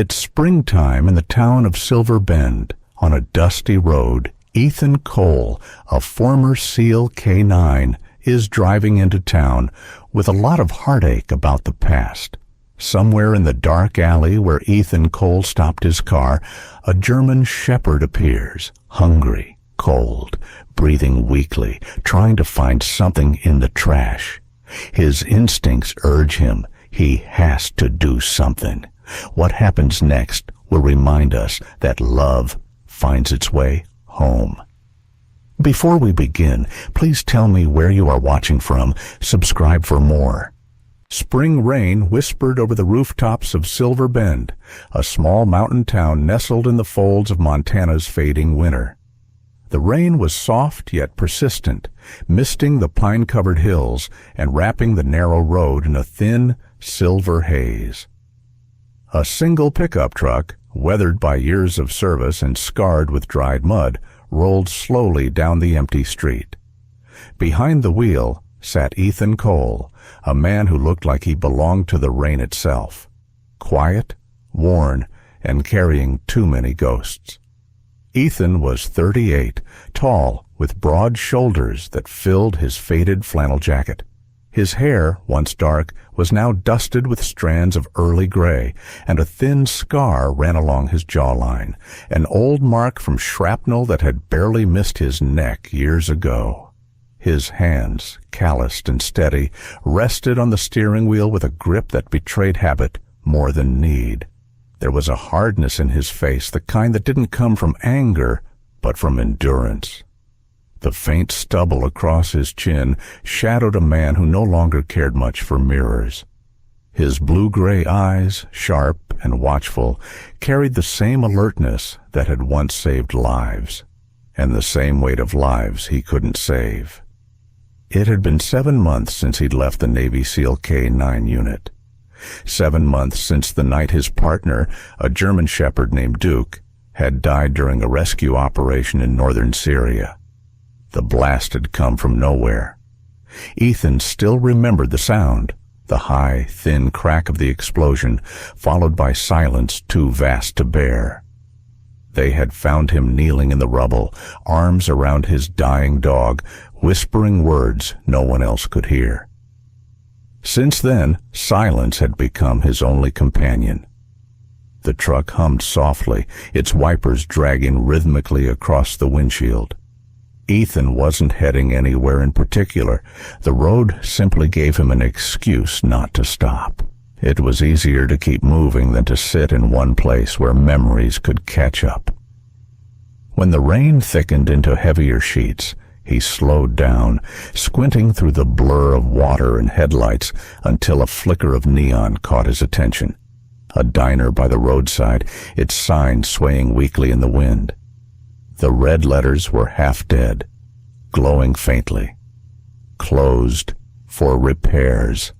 It's springtime in the town of Silver Bend. On a dusty road, Ethan Cole, a former SEAL K-9, is driving into town with a lot of heartache about the past. Somewhere in the dark alley where Ethan Cole stopped his car, a German shepherd appears, hungry, cold, breathing weakly, trying to find something in the trash. His instincts urge him. He has to do something. What happens next will remind us that love finds its way home. Before we begin, please tell me where you are watching from. Subscribe for more. Spring rain whispered over the rooftops of Silver Bend, a small mountain town nestled in the folds of Montana's fading winter. The rain was soft yet persistent, misting the pine-covered hills and wrapping the narrow road in a thin, silver haze. A single pickup truck, weathered by years of service and scarred with dried mud, rolled slowly down the empty street. Behind the wheel sat Ethan Cole, a man who looked like he belonged to the rain itself, quiet, worn, and carrying too many ghosts. Ethan was 38, tall, with broad shoulders that filled his faded flannel jacket. His hair, once dark, was now dusted with strands of early gray, and a thin scar ran along his jawline, an old mark from shrapnel that had barely missed his neck years ago. His hands, calloused and steady, rested on the steering wheel with a grip that betrayed habit more than need. There was a hardness in his face, the kind that didn't come from anger, but from endurance. The faint stubble across his chin shadowed a man who no longer cared much for mirrors. His blue-gray eyes, sharp and watchful, carried the same alertness that had once saved lives, and the same weight of lives he couldn't save. It had been 7 months since he'd left the Navy SEAL K-9 unit. 7 months since the night his partner, a German shepherd named Duke, had died during a rescue operation in northern Syria. The blast had come from nowhere. Ethan still remembered the sound, the high, thin crack of the explosion, followed by silence too vast to bear. They had found him kneeling in the rubble, arms around his dying dog, whispering words no one else could hear. Since then, silence had become his only companion. The truck hummed softly, its wipers dragging rhythmically across the windshield. Ethan wasn't heading anywhere in particular. The road simply gave him an excuse not to stop. It was easier to keep moving than to sit in one place where memories could catch up. When the rain thickened into heavier sheets, he slowed down, squinting through the blur of water and headlights until a flicker of neon caught his attention. A diner by the roadside, its sign swaying weakly in the wind. The red letters were half dead, glowing faintly. Closed for repairs.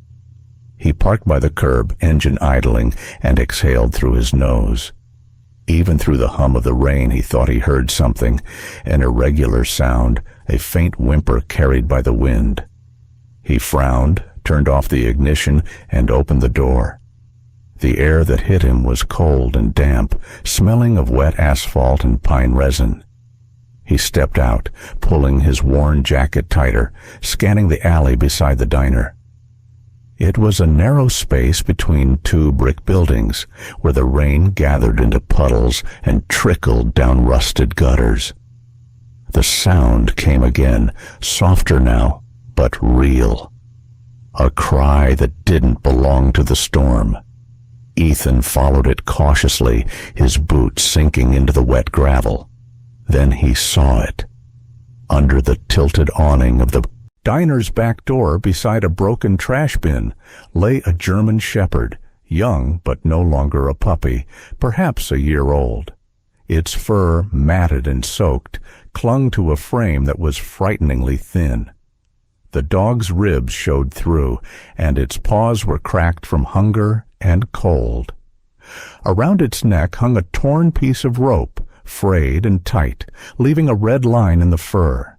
He parked by the curb, engine idling, and exhaled through his nose. Even through the hum of the rain, he thought he heard something, an irregular sound, a faint whimper carried by the wind. He frowned, turned off the ignition, and opened the door. The air that hit him was cold and damp, smelling of wet asphalt and pine resin. He stepped out, pulling his worn jacket tighter, scanning the alley beside the diner. It was a narrow space between two brick buildings, where the rain gathered into puddles and trickled down rusted gutters. The sound came again, softer now, but real. A cry that didn't belong to the storm. Ethan followed it cautiously, his boots sinking into the wet gravel. Then he saw it. Under the tilted awning of the diner's back door, beside a broken trash bin, lay a German shepherd, young but no longer a puppy, perhaps a year old. Its fur, matted and soaked, clung to a frame that was frighteningly thin. The dog's ribs showed through, and its paws were cracked from hunger and cold. Around its neck hung a torn piece of rope, frayed and tight, leaving a red line in the fur.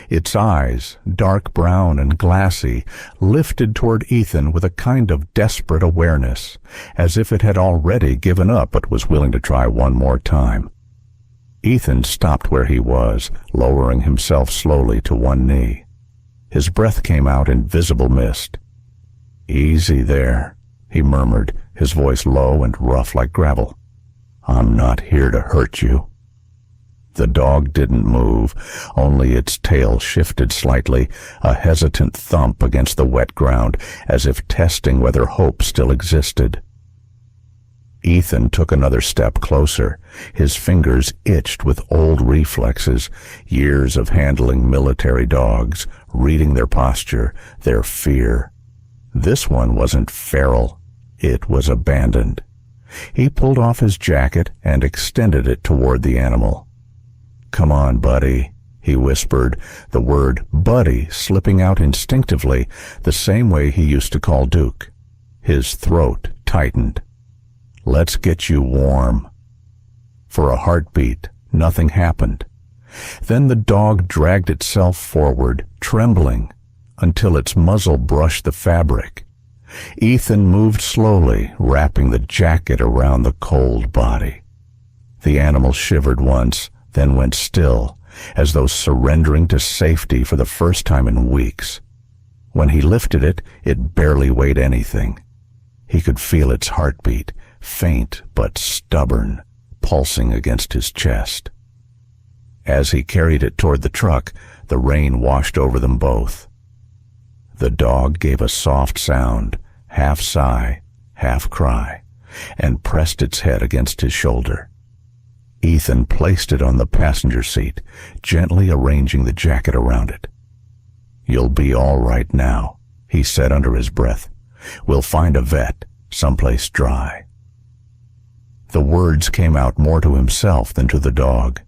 Its eyes, dark brown and glassy, lifted toward Ethan with a kind of desperate awareness, as if it had already given up but was willing to try one more time. Ethan stopped where he was, lowering himself slowly to one knee. His breath came out in visible mist. "Easy there," he murmured, his voice low and rough like gravel. "I'm not here to hurt you." The dog didn't move, only its tail shifted slightly, a hesitant thump against the wet ground, as if testing whether hope still existed. Ethan took another step closer. His fingers itched with old reflexes, years of handling military dogs, reading their posture, their fear. This one wasn't feral. It was abandoned. He pulled off his jacket and extended it toward the animal. "Come on, buddy," he whispered, the word buddy slipping out instinctively, the same way he used to call Duke. His throat tightened. "Let's get you warm." For a heartbeat, nothing happened. Then the dog dragged itself forward, trembling, until its muzzle brushed the fabric. Ethan moved slowly, wrapping the jacket around the cold body. The animal shivered once, then went still, as though surrendering to safety for the first time in weeks. When he lifted it, it barely weighed anything. He could feel its heartbeat, faint but stubborn, pulsing against his chest. As he carried it toward the truck, the rain washed over them both. The dog gave a soft sound, half sigh, half cry, and pressed its head against his shoulder. Ethan placed it on the passenger seat, gently arranging the jacket around it. "You'll be all right now," he said under his breath. "We'll find a vet, someplace dry." The words came out more to himself than to the dog.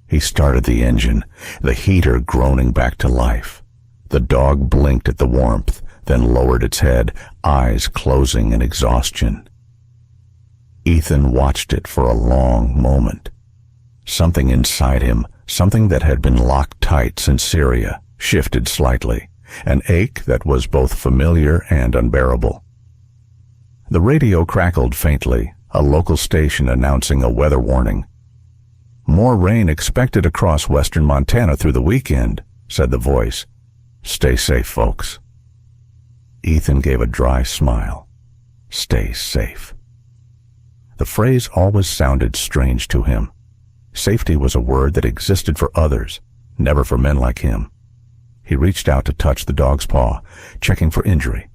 He started the engine, the heater groaning back to life. The dog blinked at the warmth, then lowered its head, eyes closing in exhaustion. Ethan watched it for a long moment. Something inside him, something that had been locked tight since Syria, shifted slightly, an ache that was both familiar and unbearable. The radio crackled faintly, a local station announcing a weather warning. "More rain expected across western Montana through the weekend," said the voice. "Stay safe, folks." Ethan gave a dry smile. Stay safe. The phrase always sounded strange to him. Safety was a word that existed for others, never for men like him. He reached out to touch the dog's paw, checking for injury.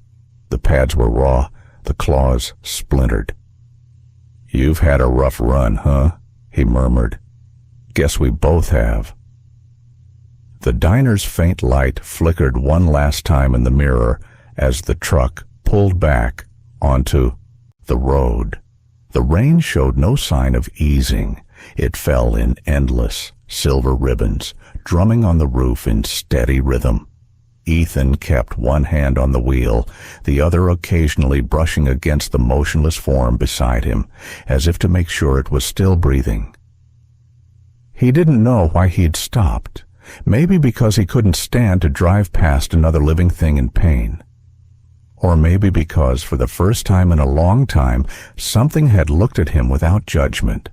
The pads were raw, the claws splintered. "You've had a rough run, huh?" he murmured. "Guess we both have." The diner's faint light flickered one last time in the mirror as the truck pulled back onto the road. The rain showed no sign of easing. It fell in endless silver ribbons, drumming on the roof in steady rhythm. Ethan kept one hand on the wheel, the other occasionally brushing against the motionless form beside him, as if to make sure it was still breathing. He didn't know why he'd stopped. Maybe because he couldn't stand to drive past another living thing in pain. Or maybe because, for the first time in a long time, something had looked at him without judgment.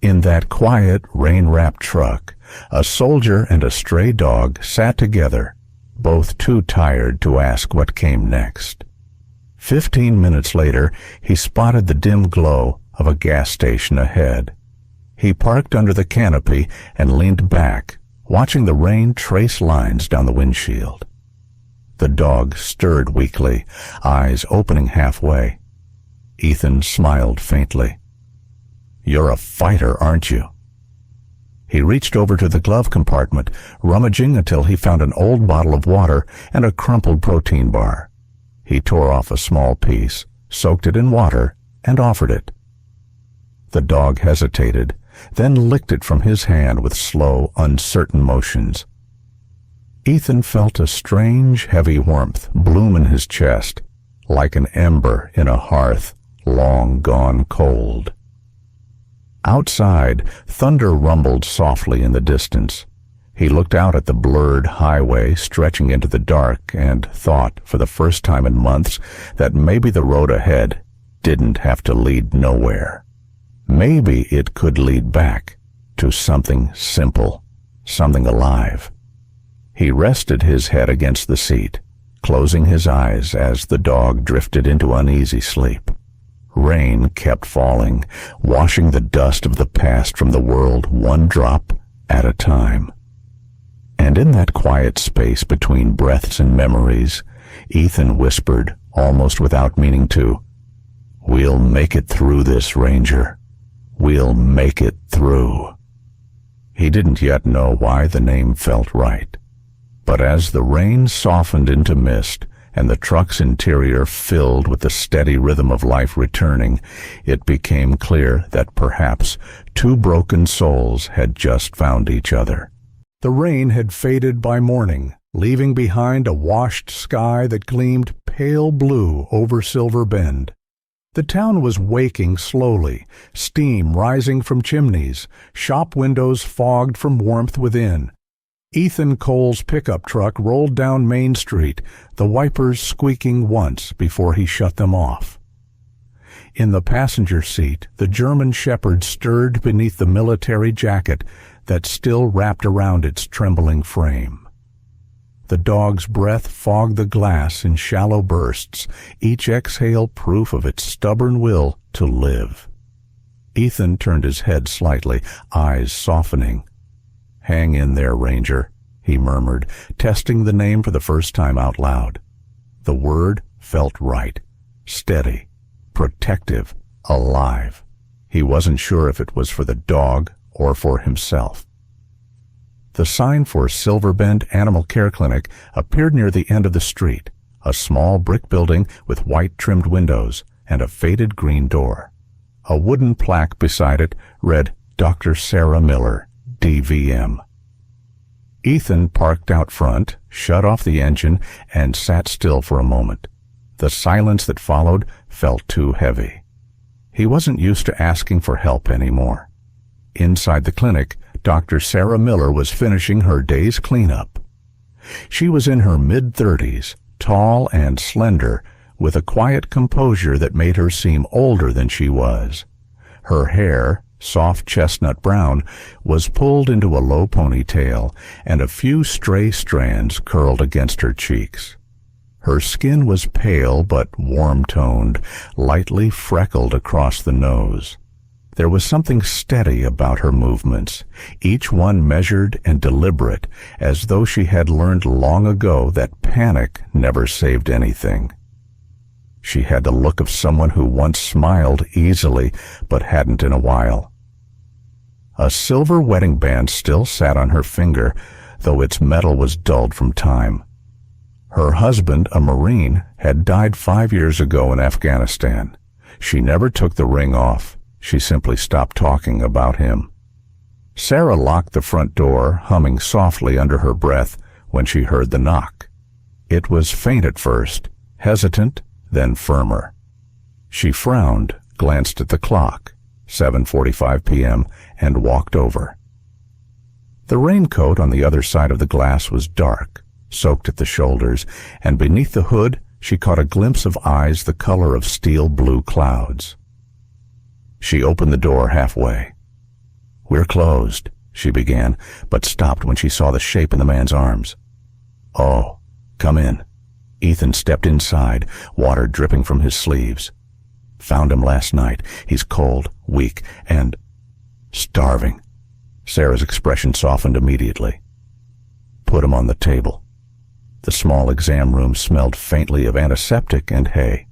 In that quiet, rain-wrapped truck, a soldier and a stray dog sat together, both too tired to ask what came next. 15 minutes later, he spotted the dim glow of a gas station ahead. He parked under the canopy and leaned back, watching the rain trace lines down the windshield. The dog stirred weakly, eyes opening halfway. Ethan smiled faintly. "You're a fighter, aren't you?" He reached over to the glove compartment, rummaging until he found an old bottle of water and a crumpled protein bar. He tore off a small piece, soaked it in water, and offered it. The dog hesitated, then licked it from his hand with slow, uncertain motions. Ethan felt a strange, heavy warmth bloom in his chest, like an ember in a hearth long gone cold. Outside, thunder rumbled softly in the distance. He looked out at the blurred highway stretching into the dark and thought, for the first time in months, that maybe the road ahead didn't have to lead nowhere. Maybe it could lead back to something simple, something alive. He rested his head against the seat, closing his eyes as the dog drifted into uneasy sleep. Rain kept falling, washing the dust of the past from the world one drop at a time. And in that quiet space between breaths and memories, Ethan whispered, almost without meaning to, "We'll make it through this, Ranger. We'll make it through." He didn't yet know why the name felt right. But as the rain softened into mist and the truck's interior filled with the steady rhythm of life returning, it became clear that perhaps two broken souls had just found each other. The rain had faded by morning, leaving behind a washed sky that gleamed pale blue over Silver Bend. The town was waking slowly, steam rising from chimneys, shop windows fogged from warmth within. Ethan Cole's pickup truck rolled down Main Street, the wipers squeaking once before he shut them off. In the passenger seat, the German shepherd stirred beneath the military jacket that still wrapped around its trembling frame. The dog's breath fogged the glass in shallow bursts, each exhale proof of its stubborn will to live. Ethan turned his head slightly, eyes softening. "Hang in there, Ranger," he murmured, testing the name for the first time out loud. The word felt right, steady, protective, alive. He wasn't sure if it was for the dog or for himself. The sign for Silver Bend Animal Care Clinic appeared near the end of the street, a small brick building with white-trimmed windows and a faded green door. A wooden plaque beside it read Dr. Sarah Miller, DVM. Ethan parked out front, shut off the engine, and sat still for a moment. The silence that followed felt too heavy. He wasn't used to asking for help anymore. Inside the clinic, Dr. Sarah Miller was finishing her day's cleanup. She was in her mid-30s, tall and slender, with a quiet composure that made her seem older than she was. Her hair, soft chestnut brown, was pulled into a low ponytail, and a few stray strands curled against her cheeks. Her skin was pale but warm-toned, lightly freckled across the nose. There was something steady about her movements, each one measured and deliberate, as though she had learned long ago that panic never saved anything. She had the look of someone who once smiled easily, but hadn't in a while. A silver wedding band still sat on her finger, though its metal was dulled from time. Her husband, a Marine, had died 5 years ago in Afghanistan. She never took the ring off. She simply stopped talking about him. Sarah locked the front door, humming softly under her breath when she heard the knock. It was faint at first, hesitant, then firmer. She frowned, glanced at the clock, 7:45 p.m., and walked over. The raincoat on the other side of the glass was dark, soaked at the shoulders, and beneath the hood she caught a glimpse of eyes the color of steel blue clouds. She opened the door halfway. "We're closed," she began, but stopped when she saw the shape in the man's arms. "Oh, come in." Ethan stepped inside, water dripping from his sleeves. "Found him last night. He's cold, weak, and starving." Sarah's expression softened immediately. "Put him on the table." The small exam room smelled faintly of antiseptic and hay.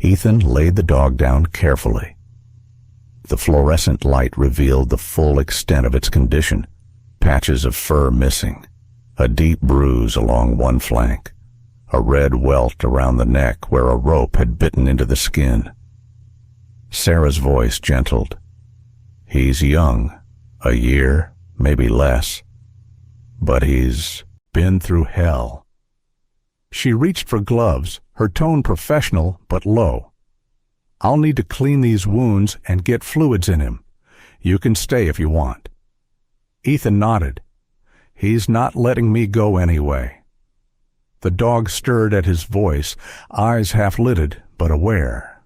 Ethan laid the dog down carefully. The fluorescent light revealed the full extent of its condition. Patches of fur missing, a deep bruise along one flank, a red welt around the neck where a rope had bitten into the skin. Sarah's voice gentled. "He's young, a year, maybe less, but he's been through hell." She reached for gloves, her tone professional but low. "I'll need to clean these wounds and get fluids in him. You can stay if you want." Ethan nodded. He's not letting me go anyway." The dog stirred at his voice, eyes half-lidded but aware.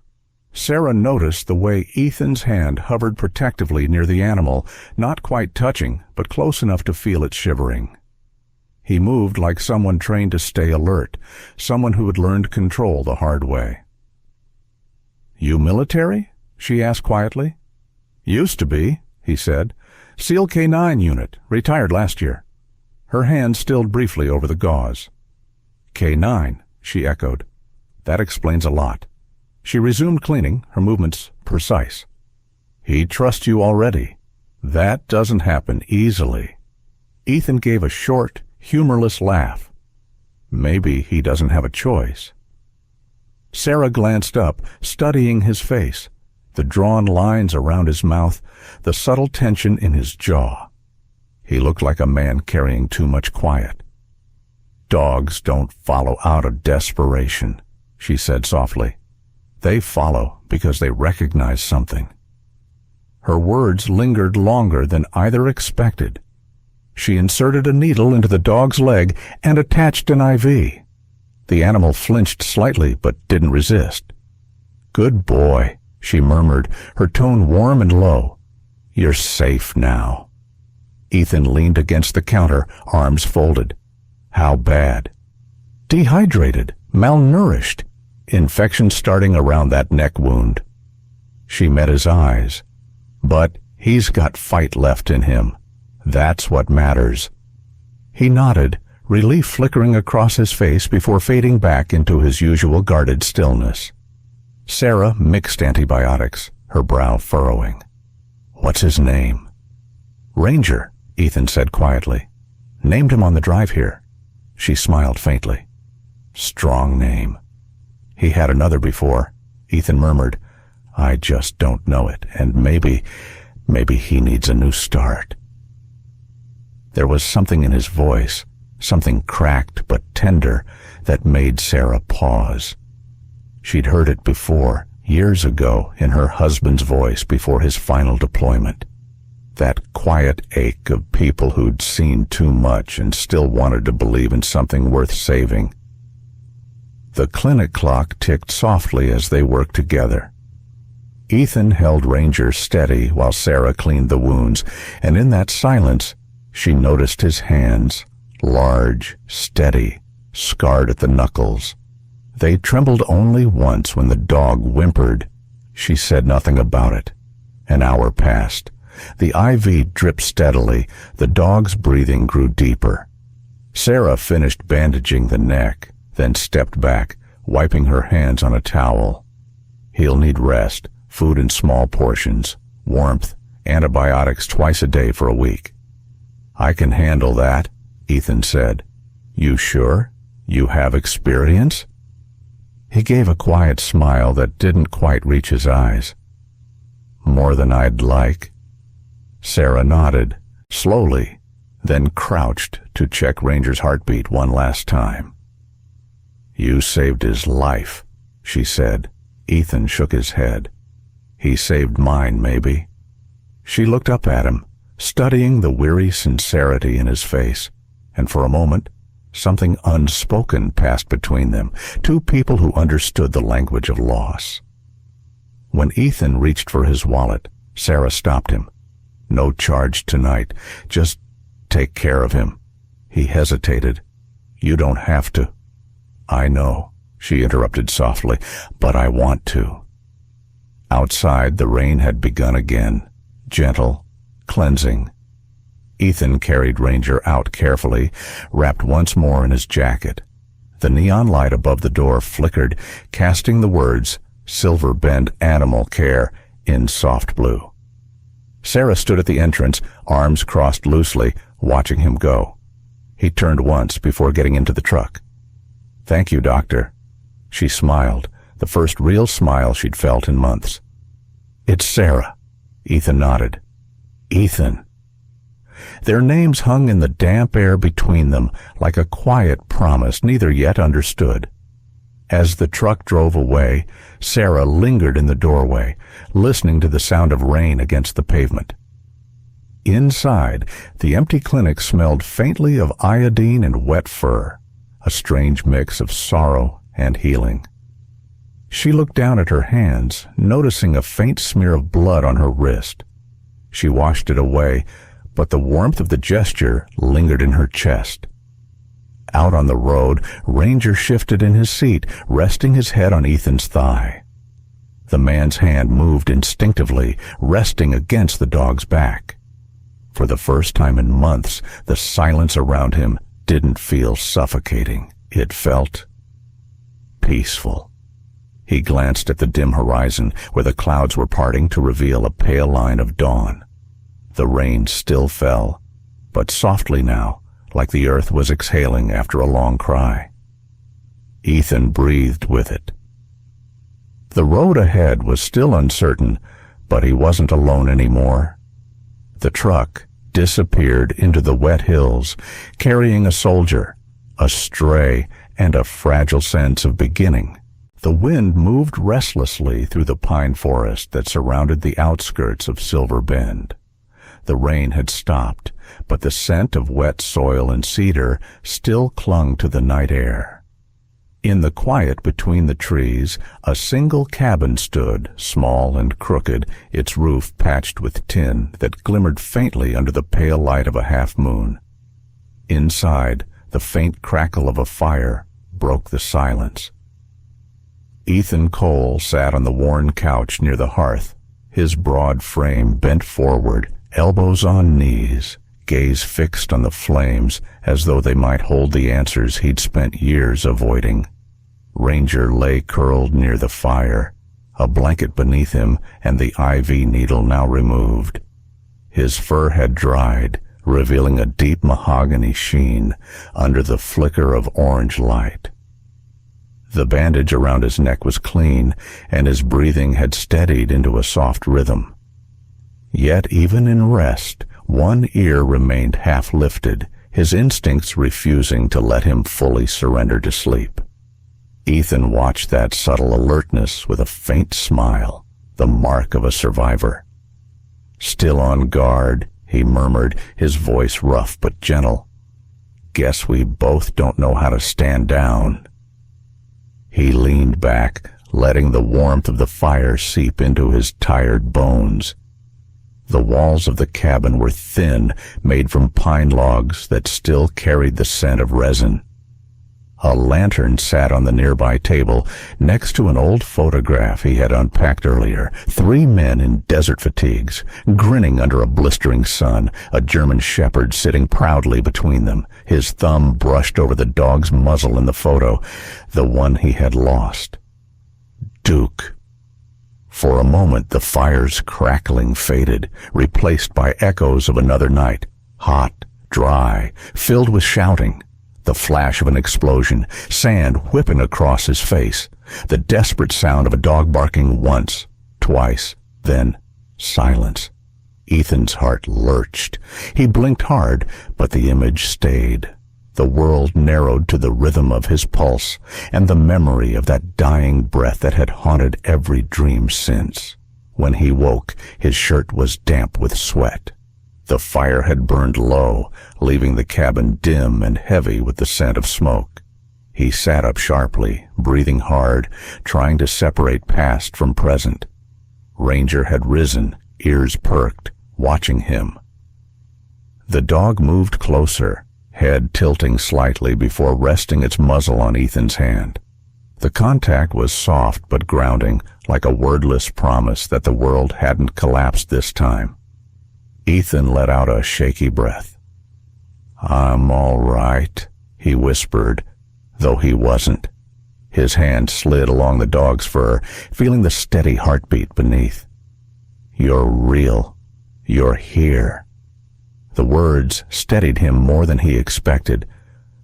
Sarah noticed the way Ethan's hand hovered protectively near the animal, not quite touching, but close enough to feel it shivering. He moved like someone trained to stay alert, someone who had learned control the hard way. "You military?" she asked quietly. "Used to be," he said. "SEAL K9 unit, retired last year." Her hand stilled briefly over the gauze. "K9," she echoed. "That explains a lot." She resumed cleaning, her movements precise. "He trusts you already. That doesn't happen easily." Ethan gave a short, humorless laugh. Maybe he doesn't have a choice. Sarah glanced up, studying his face, the drawn lines around his mouth, the subtle tension in his jaw. He looked like a man carrying too much quiet. "Dogs don't follow out of desperation," she said softly. "They follow because they recognize something." Her words lingered longer than either expected. She inserted a needle into the dog's leg and attached an IV. The animal flinched slightly but didn't resist. "Good boy," she murmured, her tone warm and low. "You're safe now." Ethan leaned against the counter, arms folded. "How bad?" "Dehydrated, malnourished, infection starting around that neck wound." She met his eyes. "But he's got fight left in him. That's what matters." He nodded, relief flickering across his face before fading back into his usual guarded stillness. Sarah mixed antibiotics, her brow furrowing. "What's his name?" "Ranger," Ethan said quietly. "Named him on the drive here." She smiled faintly. "Strong name." "He had another before," Ethan murmured. "I just don't know it, and maybe he needs a new start." There was something in his voice, something cracked but tender, that made Sarah pause. She'd heard it before, years ago, in her husband's voice before his final deployment. That quiet ache of people who'd seen too much and still wanted to believe in something worth saving. The clinic clock ticked softly as they worked together. Ethan held Ranger steady while Sarah cleaned the wounds, and in that silence, she noticed his hands, large, steady, scarred at the knuckles. They trembled only once when the dog whimpered. She said nothing about it. An hour passed. The IV dripped steadily. The dog's breathing grew deeper. Sarah finished bandaging the neck, then stepped back, wiping her hands on a towel. "He'll need rest, food in small portions, warmth, antibiotics twice a day for a week." "I can handle that," Ethan said. "You sure? You have experience?" He gave a quiet smile that didn't quite reach his eyes. "More than I'd like." Sarah nodded, slowly, then crouched to check Ranger's heartbeat one last time. "You saved his life," she said. Ethan shook his head. "He saved mine, maybe." She looked up at him, studying the weary sincerity in his face, and for a moment, something unspoken passed between them, two people who understood the language of loss. When Ethan reached for his wallet, Sarah stopped him. "No charge tonight. Just take care of him." He hesitated. "You don't have to." "I know," she interrupted softly, "but I want to." Outside, the rain had begun again, gentle, cleansing. Ethan carried Ranger out carefully, wrapped once more in his jacket. The neon light above the door flickered, casting the words, "Silver Bend Animal Care," in soft blue. Sarah stood at the entrance, arms crossed loosely, watching him go. He turned once before getting into the truck. "Thank you, Doctor." She smiled, the first real smile she'd felt in months. "It's Sarah." Ethan nodded. "Ethan." Their names hung in the damp air between them, like a quiet promise neither yet understood. As the truck drove away, Sarah lingered in the doorway, listening to the sound of rain against the pavement. Inside, the empty clinic smelled faintly of iodine and wet fur, a strange mix of sorrow and healing. She looked down at her hands, noticing a faint smear of blood on her wrist. She washed it away, but the warmth of the gesture lingered in her chest. Out on the road, Ranger shifted in his seat, resting his head on Ethan's thigh. The man's hand moved instinctively, resting against the dog's back. For the first time in months, the silence around him didn't feel suffocating. It felt peaceful. He glanced at the dim horizon, where the clouds were parting to reveal a pale line of dawn. The rain still fell, but softly now, like the earth was exhaling after a long cry. Ethan breathed with it. The road ahead was still uncertain, but he wasn't alone anymore. The truck disappeared into the wet hills, carrying a soldier, a stray, and a fragile sense of beginning. The wind moved restlessly through the pine forest that surrounded the outskirts of Silver Bend. The rain had stopped, but the scent of wet soil and cedar still clung to the night air. In the quiet between the trees, a single cabin stood, small and crooked, its roof patched with tin that glimmered faintly under the pale light of a half-moon. Inside, the faint crackle of a fire broke the silence. Ethan Cole sat on the worn couch near the hearth, his broad frame bent forward, elbows on knees, gaze fixed on the flames as though they might hold the answers he'd spent years avoiding. Ranger lay curled near the fire, a blanket beneath him and the IV needle now removed. His fur had dried, revealing a deep mahogany sheen under the flicker of orange light. The bandage around his neck was clean, and his breathing had steadied into a soft rhythm. Yet even in rest, one ear remained half lifted, his instincts refusing to let him fully surrender to sleep. Ethan watched that subtle alertness with a faint smile, the mark of a survivor. Still on guard, he murmured, his voice rough but gentle. "Guess we both don't know how to stand down." He leaned back, letting the warmth of the fire seep into his tired bones. The walls of the cabin were thin, made from pine logs that still carried the scent of resin. A lantern sat on the nearby table, next to an old photograph he had unpacked earlier. 3 men in desert fatigues, grinning under a blistering sun, a German shepherd sitting proudly between them, his thumb brushed over the dog's muzzle in the photo, the one he had lost. Duke. For a moment the fire's crackling faded, replaced by echoes of another night, hot, dry, filled with shouting. The flash of an explosion, sand whipping across his face, the desperate sound of a dog barking once, twice, then silence. Ethan's heart lurched. He blinked hard, but the image stayed. The world narrowed to the rhythm of his pulse and the memory of that dying breath that had haunted every dream since. When he woke, his shirt was damp with sweat. The fire had burned low, leaving the cabin dim and heavy with the scent of smoke. He sat up sharply, breathing hard, trying to separate past from present. Ranger had risen, ears perked, watching him. The dog moved closer, head tilting slightly before resting its muzzle on Ethan's hand. The contact was soft but grounding, like a wordless promise that the world hadn't collapsed this time. Ethan let out a shaky breath. "I'm all right," he whispered, though he wasn't. His hand slid along the dog's fur, feeling the steady heartbeat beneath. "You're real. You're here." The words steadied him more than he expected.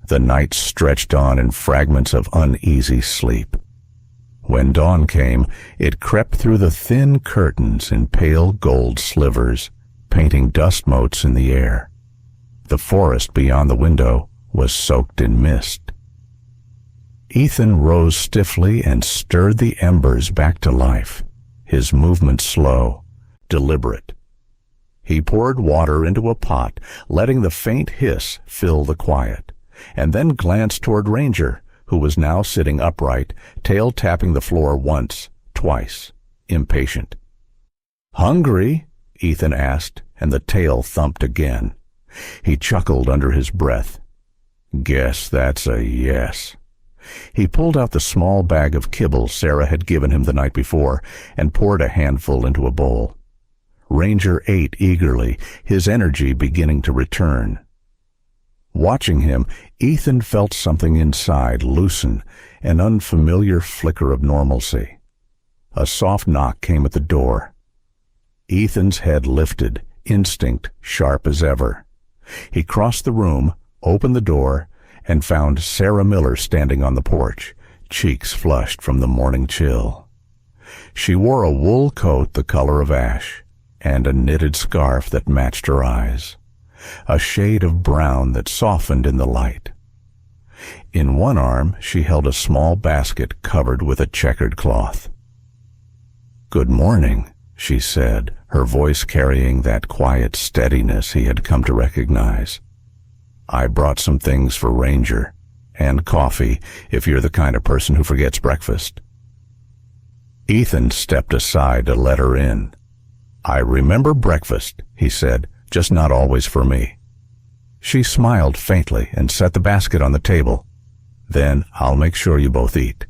The night stretched on in fragments of uneasy sleep. When dawn came, it crept through the thin curtains in pale gold slivers, painting dust motes in the air. The forest beyond the window was soaked in mist. Ethan rose stiffly and stirred the embers back to life, his movement slow, deliberate. He poured water into a pot, letting the faint hiss fill the quiet, and then glanced toward Ranger, who was now sitting upright, tail tapping the floor once, twice, impatient. "Hungry?" Ethan asked, and the tail thumped again. He chuckled under his breath. "Guess that's a yes." He pulled out the small bag of kibble Sarah had given him the night before and poured a handful into a bowl. Ranger ate eagerly, his energy beginning to return. Watching him, Ethan felt something inside loosen, an unfamiliar flicker of normalcy. A soft knock came at the door. Ethan's head lifted, instinct sharp as ever. He crossed the room, opened the door, and found Sarah Miller standing on the porch, cheeks flushed from the morning chill. She wore a wool coat the color of ash, and a knitted scarf that matched her eyes, a shade of brown that softened in the light. In one arm she held a small basket covered with a checkered cloth. "Good morning," she said, her voice carrying that quiet steadiness he had come to recognize. "I brought some things for Ranger, and coffee, if you're the kind of person who forgets breakfast." Ethan stepped aside to let her in. "I remember breakfast," he said, "just not always for me." She smiled faintly and set the basket on the table. "Then I'll make sure you both eat."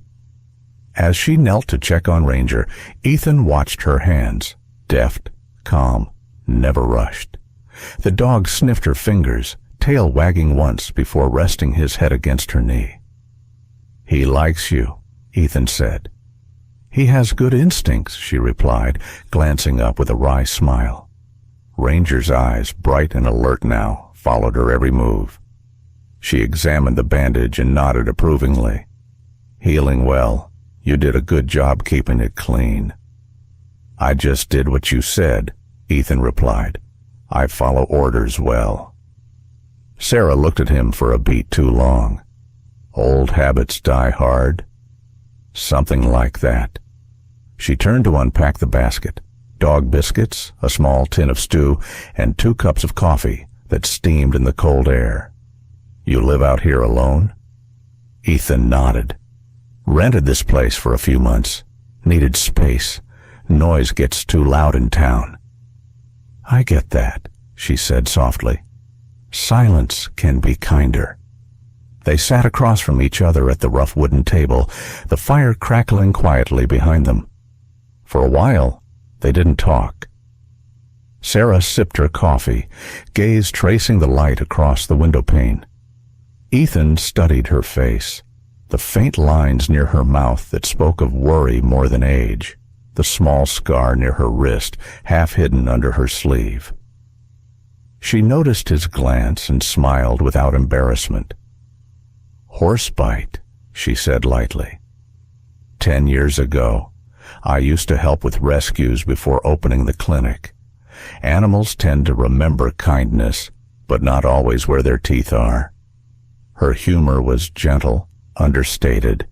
As she knelt to check on Ranger, Ethan watched her hands, deft, calm, never rushed. The dog sniffed her fingers, tail wagging once before resting his head against her knee. "He likes you," Ethan said. "He has good instincts," she replied, glancing up with a wry smile. Ranger's eyes, bright and alert now, followed her every move. She examined the bandage and nodded approvingly. "Healing well. You did a good job keeping it clean." "I just did what you said," Ethan replied. "I follow orders well." Sarah looked at him for a beat too long. "Old habits die hard?" "Something like that." She turned to unpack the basket. Dog biscuits, a small tin of stew, and 2 cups of coffee that steamed in the cold air. "You live out here alone?" Ethan nodded. "Rented this place for a few months. Needed space. Noise gets too loud in town." "I get that," she said softly. "Silence can be kinder." They sat across from each other at the rough wooden table, the fire crackling quietly behind them. For a while, they didn't talk. Sarah sipped her coffee, gaze tracing the light across the window pane. Ethan studied her face, the faint lines near her mouth that spoke of worry more than age, the small scar near her wrist, half hidden under her sleeve. She noticed his glance and smiled without embarrassment. "Horsebite," she said lightly. 10 years ago, I used to help with rescues before opening the clinic. Animals tend to remember kindness, but not always where their teeth are. Her humor was gentle, understated.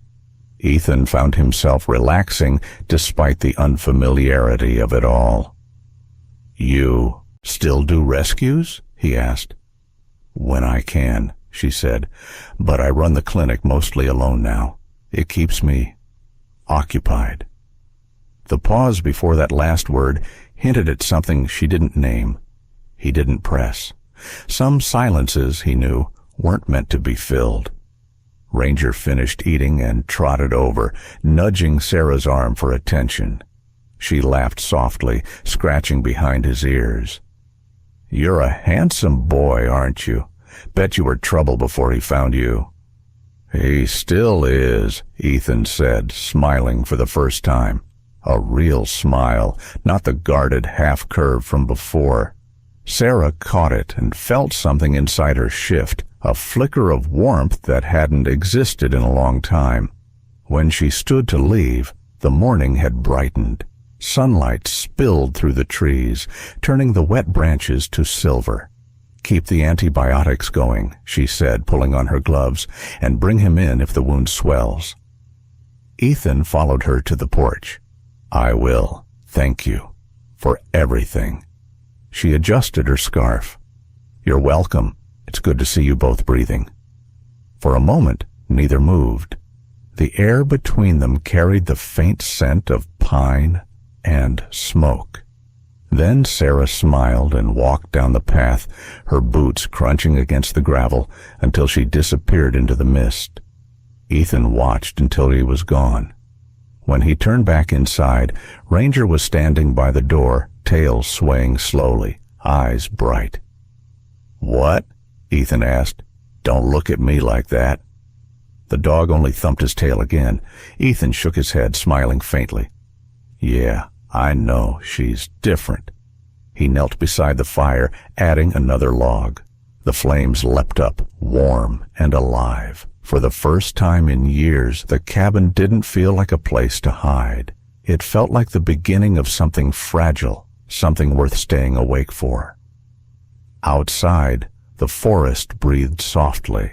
Ethan found himself relaxing despite the unfamiliarity of it all. "You still do rescues?" he asked. "When I can," she said, "but I run the clinic mostly alone now. It keeps me occupied." The pause before that last word hinted at something she didn't name. He didn't press. Some silences, he knew, weren't meant to be filled. Ranger finished eating and trotted over, nudging Sarah's arm for attention. She laughed softly, scratching behind his ears. "You're a handsome boy, aren't you? Bet you were trouble before he found you." "He still is," Ethan said, smiling for the first time. A real smile, not the guarded half-curve from before. Sarah caught it and felt something inside her shift, a flicker of warmth that hadn't existed in a long time. When she stood to leave, the morning had brightened. Sunlight spilled through the trees, turning the wet branches to silver. "Keep the antibiotics going," she said, pulling on her gloves, "and bring him in if the wound swells." Ethan followed her to the porch. "I will. Thank you. For everything." She adjusted her scarf. "You're welcome. It's good to see you both breathing." For a moment, neither moved. The air between them carried the faint scent of pine and smoke. Then Sarah smiled and walked down the path, her boots crunching against the gravel until she disappeared into the mist. Ethan watched until he was gone. When he turned back inside, Ranger was standing by the door, tail swaying slowly, eyes bright. "What?" Ethan asked. "Don't look at me like that." The dog only thumped his tail again. Ethan shook his head, smiling faintly. "Yeah, I know, she's different." He knelt beside the fire, adding another log. The flames leapt up, warm and alive. For the first time in years, the cabin didn't feel like a place to hide. It felt like the beginning of something fragile, something worth staying awake for. Outside, the forest breathed softly.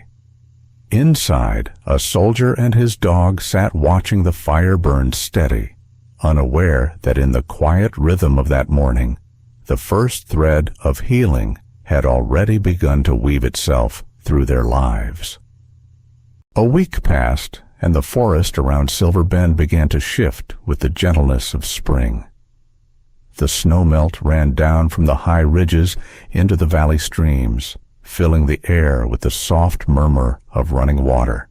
Inside, a soldier and his dog sat watching the fire burn steady, unaware that in the quiet rhythm of that morning, the first thread of healing had already begun to weave itself through their lives. A week passed, and the forest around Silver Bend began to shift with the gentleness of spring. The snowmelt ran down from the high ridges into the valley streams, filling the air with the soft murmur of running water.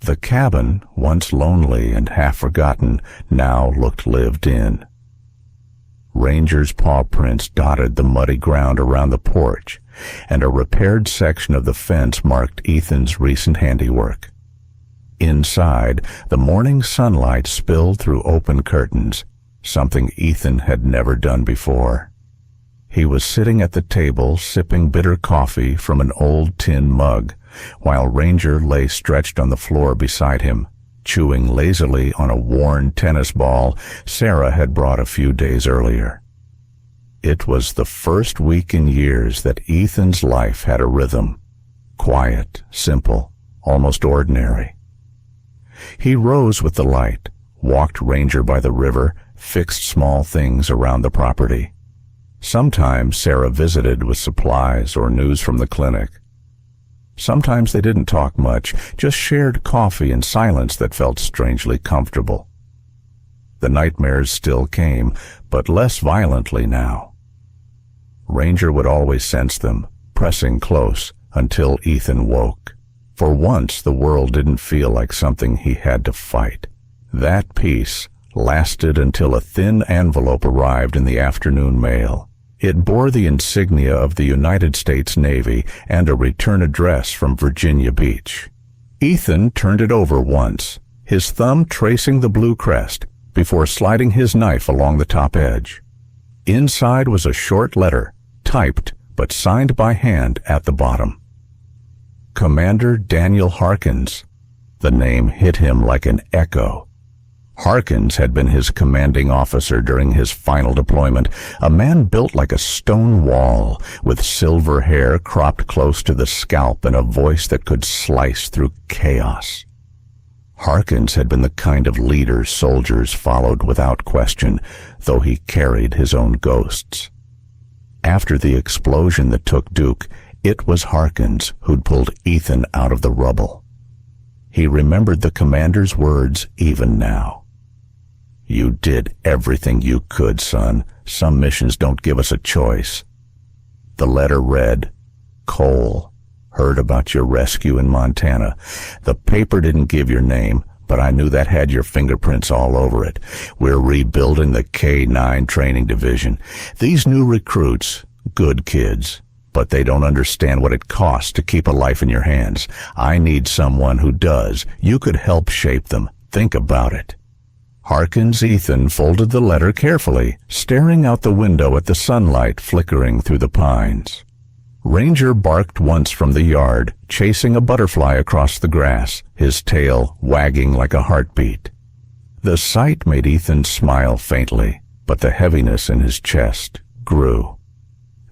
The cabin, once lonely and half-forgotten, now looked lived in. Ranger's paw prints dotted the muddy ground around the porch, and a repaired section of the fence marked Ethan's recent handiwork. Inside, the morning sunlight spilled through open curtains, something Ethan had never done before. He was sitting at the table sipping bitter coffee from an old tin mug, while Ranger lay stretched on the floor beside him, chewing lazily on a worn tennis ball Sarah had brought a few days earlier. It was the first week in years that Ethan's life had a rhythm, quiet, simple, almost ordinary. He rose with the light, walked Ranger by the river, fixed small things around the property. Sometimes Sarah visited with supplies or news from the clinic. Sometimes they didn't talk much, just shared coffee in silence that felt strangely comfortable. The nightmares still came, but less violently now. Ranger would always sense them, pressing close until Ethan woke. For once, the world didn't feel like something he had to fight. That peace lasted until a thin envelope arrived in the afternoon mail. It bore the insignia of the United States Navy and a return address from Virginia Beach. Ethan turned it over once, his thumb tracing the blue crest, before sliding his knife along the top edge. Inside was a short letter, typed but signed by hand at the bottom. Commander Daniel Harkins. The name hit him like an echo. Harkins had been his commanding officer during his final deployment, a man built like a stone wall, with silver hair cropped close to the scalp and a voice that could slice through chaos. Harkins had been the kind of leader soldiers followed without question, though he carried his own ghosts. After the explosion that took Duke, it was Harkins who'd pulled Ethan out of the rubble. He remembered the commander's words even now. "You did everything you could, son. Some missions don't give us a choice." The letter read, "Cole, heard about your rescue in Montana. The paper didn't give your name, but I knew that had your fingerprints all over it. We're rebuilding the K-9 training division. These new recruits, good kids, but they don't understand what it costs to keep a life in your hands. I need someone who does. You could help shape them. Think about it." Harkins Ethan folded the letter carefully, staring out the window at the sunlight flickering through the pines. Ranger barked once from the yard, chasing a butterfly across the grass, his tail wagging like a heartbeat. The sight made Ethan smile faintly, but the heaviness in his chest grew.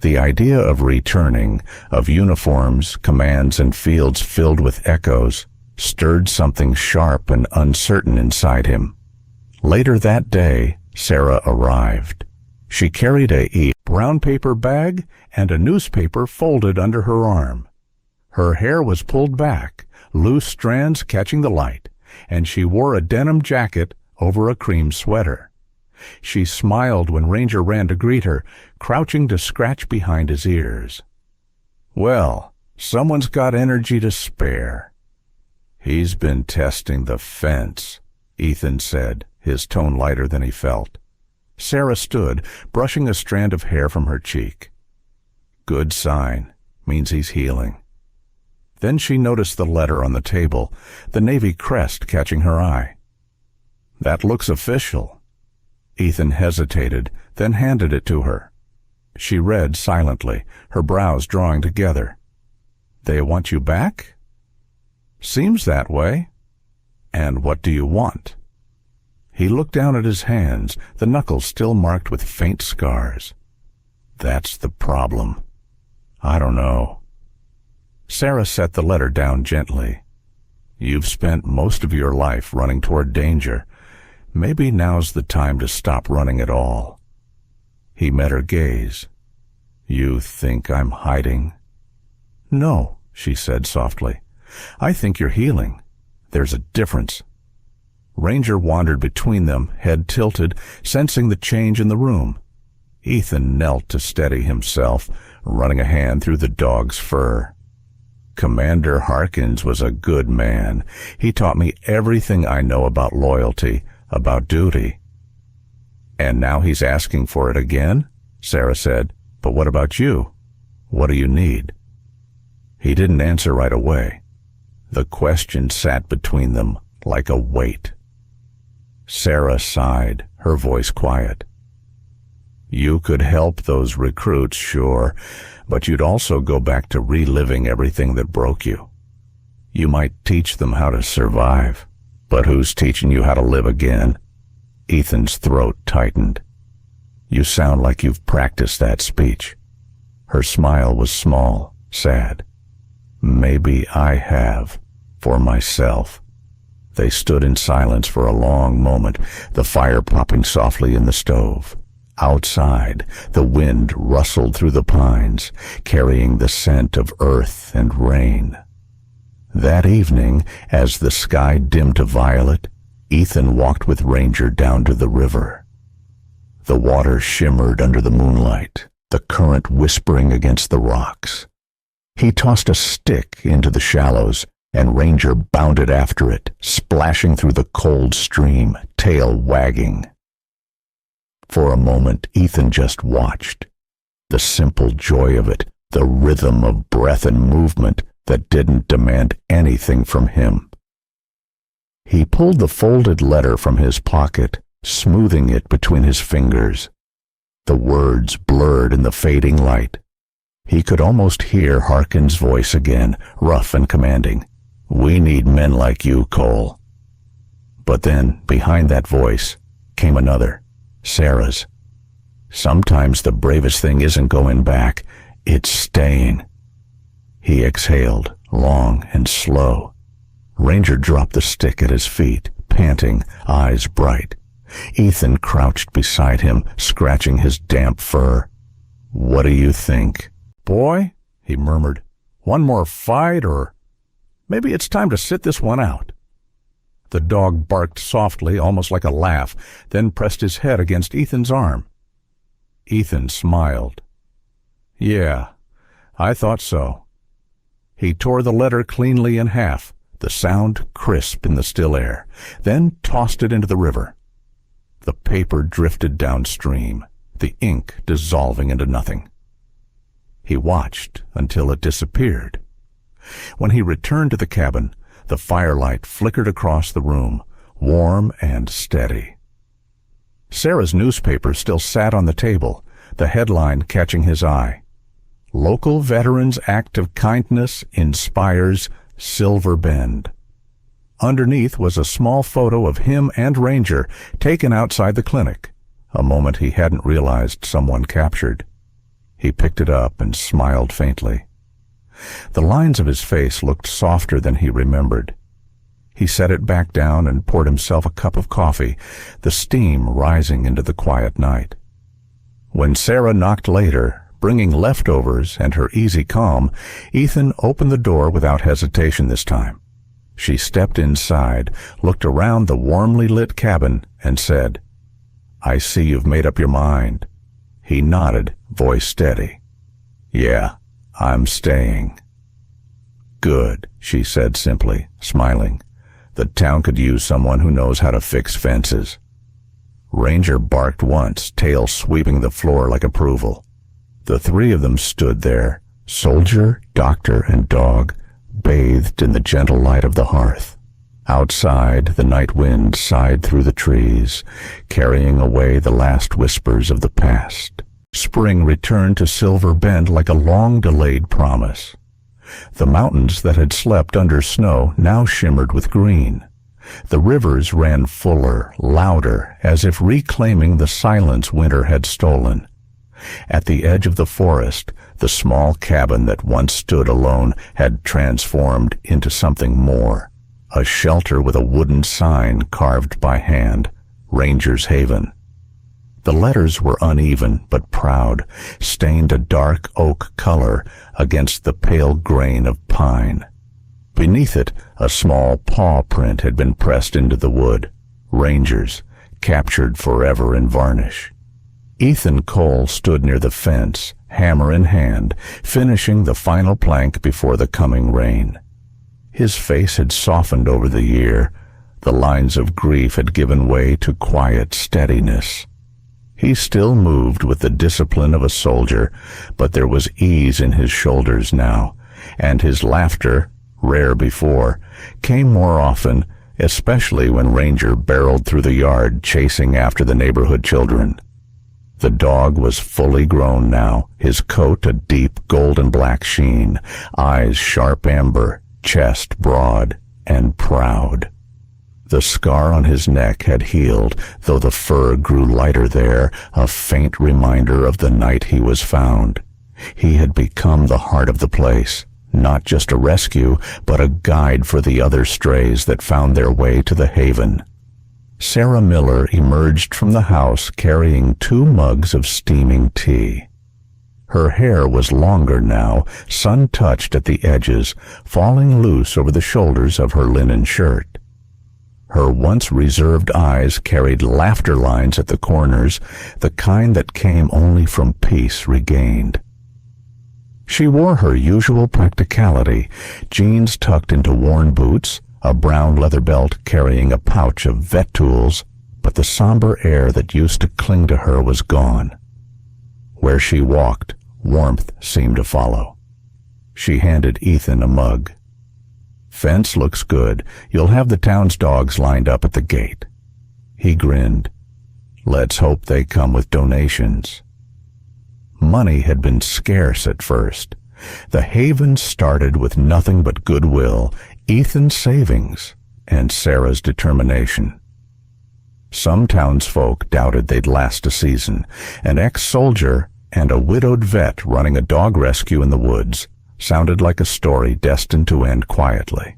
The idea of returning, of uniforms, commands, and fields filled with echoes, stirred something sharp and uncertain inside him. Later that day, Sarah arrived. She carried a brown paper bag and a newspaper folded under her arm. Her hair was pulled back, loose strands catching the light, and she wore a denim jacket over a cream sweater. She smiled when Ranger ran to greet her, crouching to scratch behind his ears. "Well, someone's got energy to spare." "He's been testing the fence," Ethan said, his tone lighter than he felt. Sarah stood, brushing a strand of hair from her cheek. "Good sign. Means he's healing." Then she noticed the letter on the table, the Navy crest catching her eye. "That looks official." Ethan hesitated, then handed it to her. She read silently, her brows drawing together. "They want you back?" "Seems that way." "And what do you want?" He looked down at his hands, the knuckles still marked with faint scars. "That's the problem. I don't know." Sarah set the letter down gently. "You've spent most of your life running toward danger. Maybe now's the time to stop running at all." He met her gaze. "You think I'm hiding?" "No," she said softly. "I think you're healing. There's a difference." Ranger wandered between them, head tilted, sensing the change in the room. Ethan knelt to steady himself, running a hand through the dog's fur. "Commander Harkins was a good man. He taught me everything I know about loyalty, about duty." "And now he's asking for it again?" Sarah said. "But what about you? What do you need?" He didn't answer right away. The question sat between them like a weight. Sarah sighed, her voice quiet. "You could help those recruits, sure, but you'd also go back to reliving everything that broke you. You might teach them how to survive, but who's teaching you how to live again?" Ethan's throat tightened. "You sound like you've practiced that speech." Her smile was small, sad. "Maybe I have, for myself." They stood in silence for a long moment, the fire popping softly in the stove. Outside, the wind rustled through the pines, carrying the scent of earth and rain. That evening, as the sky dimmed to violet, Ethan walked with Ranger down to the river. The water shimmered under the moonlight, the current whispering against the rocks. He tossed a stick into the shallows, and Ranger bounded after it, splashing through the cold stream, tail wagging. For a moment, Ethan just watched. The simple joy of it, the rhythm of breath and movement that didn't demand anything from him. He pulled the folded letter from his pocket, smoothing it between his fingers. The words blurred in the fading light. He could almost hear Harkin's voice again, rough and commanding. "We need men like you, Cole." But then, behind that voice, came another, Sarah's. "Sometimes the bravest thing isn't going back, it's staying." He exhaled, long and slow. Ranger dropped the stick at his feet, panting, eyes bright. Ethan crouched beside him, scratching his damp fur. "What do you think?" "Boy," he murmured, "one more fight, or maybe it's time to sit this one out." The dog barked softly, almost like a laugh, then pressed his head against Ethan's arm. Ethan smiled. "Yeah, I thought so." He tore the letter cleanly in half, the sound crisp in the still air, then tossed it into the river. The paper drifted downstream, the ink dissolving into nothing. He watched until it disappeared. When he returned to the cabin, the firelight flickered across the room, warm and steady. Sarah's newspaper still sat on the table, the headline catching his eye. "Local Veterans Act of Kindness Inspires Silver Bend." Underneath was a small photo of him and Ranger taken outside the clinic, a moment he hadn't realized someone captured. He picked it up and smiled faintly. The lines of his face looked softer than he remembered. He set it back down and poured himself a cup of coffee, the steam rising into the quiet night. When Sarah knocked later, bringing leftovers and her easy calm, Ethan opened the door without hesitation this time. She stepped inside, looked around the warmly lit cabin, and said, "I see you've made up your mind." He nodded, voice steady. "Yeah, I'm staying." "Good," she said simply, smiling. "The town could use someone who knows how to fix fences." Ranger barked once, tail sweeping the floor like approval. The three of them stood there, soldier, doctor, and dog, bathed in the gentle light of the hearth. Outside, the night wind sighed through the trees, carrying away the last whispers of the past. Spring returned to Silver Bend like a long-delayed promise. The mountains that had slept under snow now shimmered with green. The rivers ran fuller, louder, as if reclaiming the silence winter had stolen. At the edge of the forest, the small cabin that once stood alone had transformed into something more. A shelter with a wooden sign carved by hand, Ranger's Haven. The letters were uneven but proud, stained a dark oak color against the pale grain of pine. Beneath it, a small paw print had been pressed into the wood. Ranger's, captured forever in varnish. Ethan Cole stood near the fence, hammer in hand, finishing the final plank before the coming rain. His face had softened over the year. The lines of grief had given way to quiet steadiness. He still moved with the discipline of a soldier, but there was ease in his shoulders now, and his laughter, rare before, came more often, especially when Ranger barreled through the yard chasing after the neighborhood children. The dog was fully grown now, his coat a deep golden-black sheen, eyes sharp amber, chest broad and proud. The scar on his neck had healed, though the fur grew lighter there, a faint reminder of the night he was found. He had become the heart of the place, not just a rescue, but a guide for the other strays that found their way to the haven. Sarah Miller emerged from the house carrying 2 mugs of steaming tea. Her hair was longer now, sun-touched at the edges, falling loose over the shoulders of her linen shirt. Her once reserved eyes carried laughter lines at the corners, the kind that came only from peace regained. She wore her usual practicality, jeans tucked into worn boots, a brown leather belt carrying a pouch of vet tools, but the somber air that used to cling to her was gone. Where she walked, warmth seemed to follow. She handed Ethan a mug. "Fence looks good. You'll have the town's dogs lined up at the gate." He grinned. "Let's hope they come with donations." Money had been scarce at first. The haven started with nothing but goodwill, Ethan's savings, and Sarah's determination. Some townsfolk doubted they'd last a season. An ex-soldier and a widowed vet running a dog rescue in the woods sounded like a story destined to end quietly.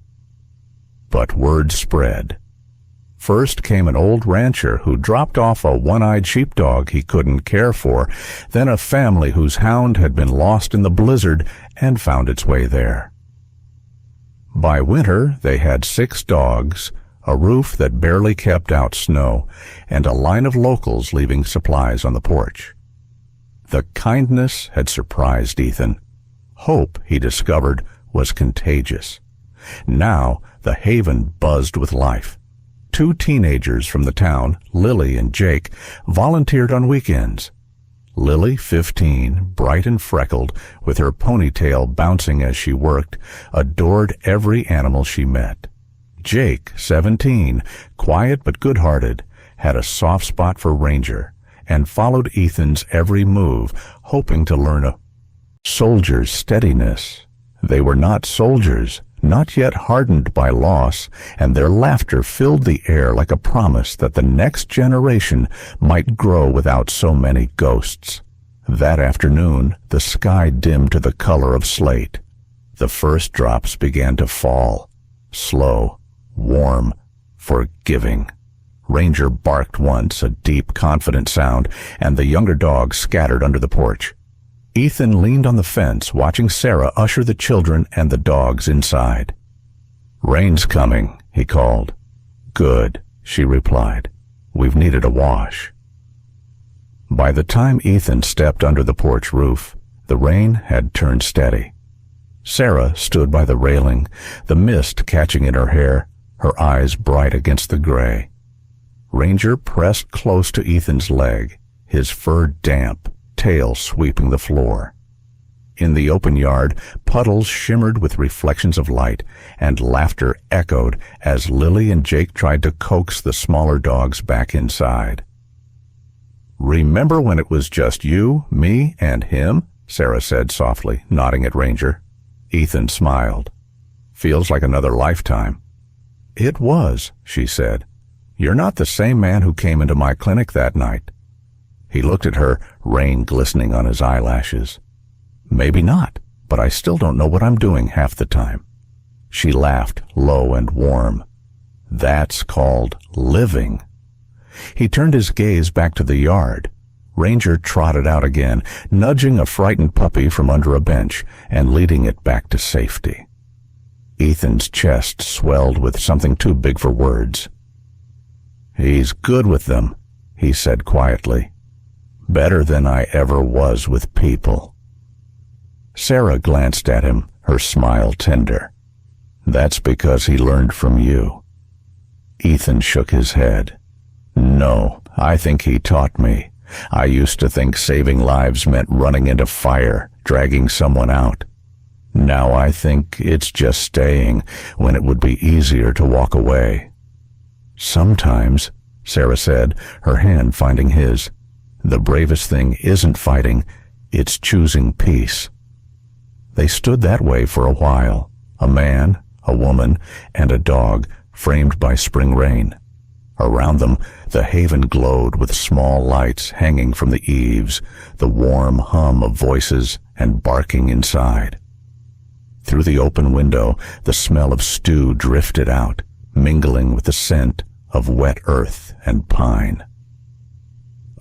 But word spread. First came an old rancher who dropped off a one-eyed sheepdog he couldn't care for, then a family whose hound had been lost in the blizzard and found its way there. By winter, they had 6 dogs, a roof that barely kept out snow, and a line of locals leaving supplies on the porch. The kindness had surprised Ethan. Hope, he discovered, was contagious. Now, the haven buzzed with life. 2 teenagers from the town, Lily and Jake, volunteered on weekends. Lily, 15, bright and freckled, with her ponytail bouncing as she worked, adored every animal she met. Jake, 17, quiet but good-hearted, had a soft spot for Ranger, and followed Ethan's every move, hoping to learn a soldier's steadiness. They were not soldiers, not yet hardened by loss, and their laughter filled the air like a promise that the next generation might grow without so many ghosts. That afternoon, the sky dimmed to the color of slate. The first drops began to fall, slow, warm, forgiving. Ranger barked once, a deep, confident sound, and the younger dogs scattered under the porch. Ethan leaned on the fence, watching Sarah usher the children and the dogs inside. "Rain's coming," he called. "Good," she replied. "We've needed a wash." By the time Ethan stepped under the porch roof, the rain had turned steady. Sarah stood by the railing, the mist catching in her hair, her eyes bright against the gray. Ranger pressed close to Ethan's leg, his fur damp, tail sweeping the floor. In the open yard, puddles shimmered with reflections of light, and laughter echoed as Lily and Jake tried to coax the smaller dogs back inside. "Remember when it was just you, me, and him?" Sarah said softly, nodding at Ranger. Ethan smiled. "Feels like another lifetime." "It was," she said. "You're not the same man who came into my clinic that night." He looked at her, rain glistening on his eyelashes. "Maybe not, but I still don't know what I'm doing half the time." She laughed, low and warm. "That's called living." He turned his gaze back to the yard. Ranger trotted out again, nudging a frightened puppy from under a bench and leading it back to safety. Ethan's chest swelled with something too big for words. "He's good with them," he said quietly. "Better than I ever was with people." Sarah glanced at him, her smile tender. "That's because he learned from you." Ethan shook his head. "No, I think he taught me. I used to think saving lives meant running into fire, dragging someone out. Now I think it's just staying when it would be easier to walk away." "Sometimes," Sarah said, her hand finding his, "the bravest thing isn't fighting, it's choosing peace." They stood that way for a while, a man, a woman, and a dog, framed by spring rain. Around them, the haven glowed with small lights hanging from the eaves, the warm hum of voices and barking inside. Through the open window, the smell of stew drifted out, mingling with the scent of wet earth and pine.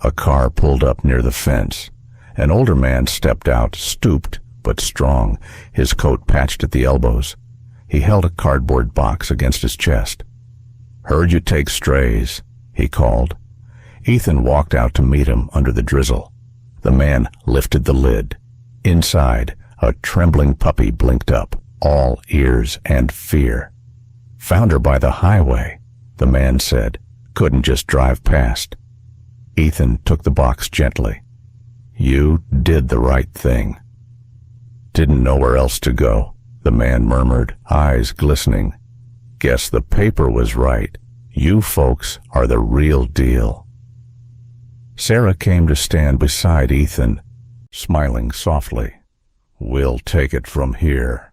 A car pulled up near the fence. An older man stepped out, stooped but strong, his coat patched at the elbows. He held a cardboard box against his chest. "Heard you take strays," he called. Ethan walked out to meet him under the drizzle. The man lifted the lid. Inside, a trembling puppy blinked up, all ears and fear. "Found her by the highway," the man said. "Couldn't just drive past." Ethan took the box gently. "You did the right thing." "Didn't know where else to go," the man murmured, eyes glistening. "Guess the paper was right. You folks are the real deal." Sarah came to stand beside Ethan, smiling softly. "We'll take it from here."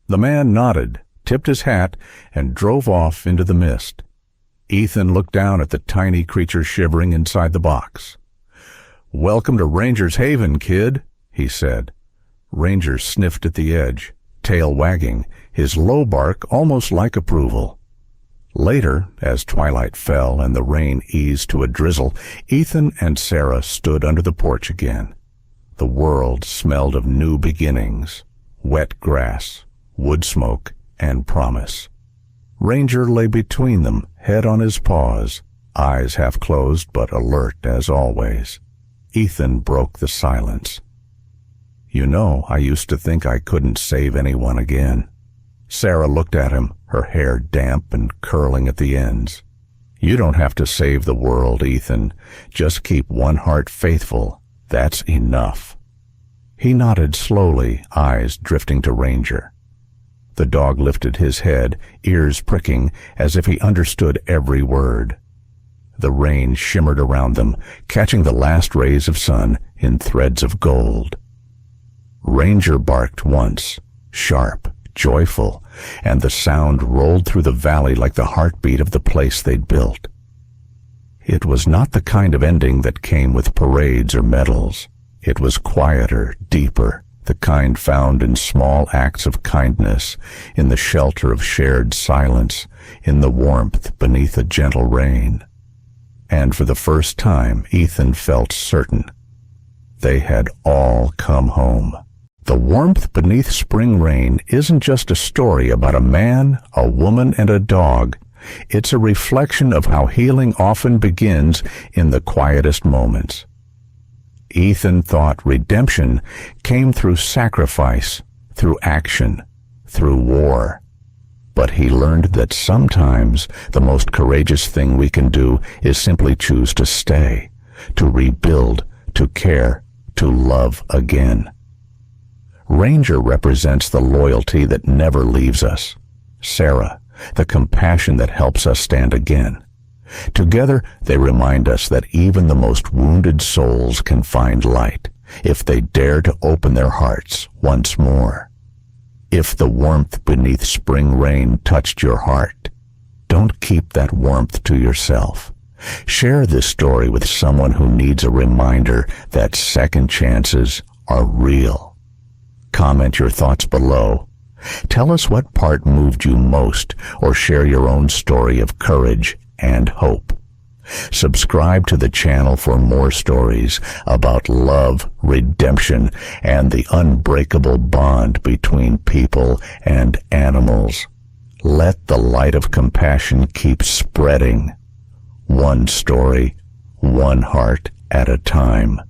The man nodded, tipped his hat, and drove off into the mist. Ethan looked down at the tiny creature shivering inside the box. "Welcome to Ranger's Haven, kid," he said. Ranger sniffed at the edge, tail wagging, his low bark almost like approval. Later, as twilight fell and the rain eased to a drizzle, Ethan and Sarah stood under the porch again. The world smelled of new beginnings, wet grass, wood smoke, and promise. Ranger lay between them, head on his paws, eyes half closed but alert as always. Ethan broke the silence. "You know, I used to think I couldn't save anyone again." Sarah looked at him, her hair damp and curling at the ends. "You don't have to save the world, Ethan. Just keep one heart faithful. That's enough." He nodded slowly, eyes drifting to Ranger. The dog lifted his head, ears pricking, as if he understood every word. The rain shimmered around them, catching the last rays of sun in threads of gold. Ranger barked once, sharp, joyful, and the sound rolled through the valley like the heartbeat of the place they'd built. It was not the kind of ending that came with parades or medals. It was quieter, deeper, the kind found in small acts of kindness, in the shelter of shared silence, in the warmth beneath a gentle rain. and for the first time, Ethan felt certain they had all come home. The warmth beneath spring rain isn't just a story about a man, a woman, and a dog. It's a reflection of how healing often begins in the quietest moments. Ethan thought redemption came through sacrifice, through action, through war. But he learned that sometimes the most courageous thing we can do is simply choose to stay, to rebuild, to care, to love again. Ranger represents the loyalty that never leaves us. Sarah, the compassion that helps us stand again. Together, they remind us that even the most wounded souls can find light if they dare to open their hearts once more. If the warmth beneath spring rain touched your heart, don't keep that warmth to yourself. Share this story with someone who needs a reminder that second chances are real. Comment your thoughts below. Tell us what part moved you most, or share your own story of courage and hope. Subscribe to the channel for more stories about love, redemption, and the unbreakable bond between people and animals. Let the light of compassion keep spreading, one story, one heart at a time.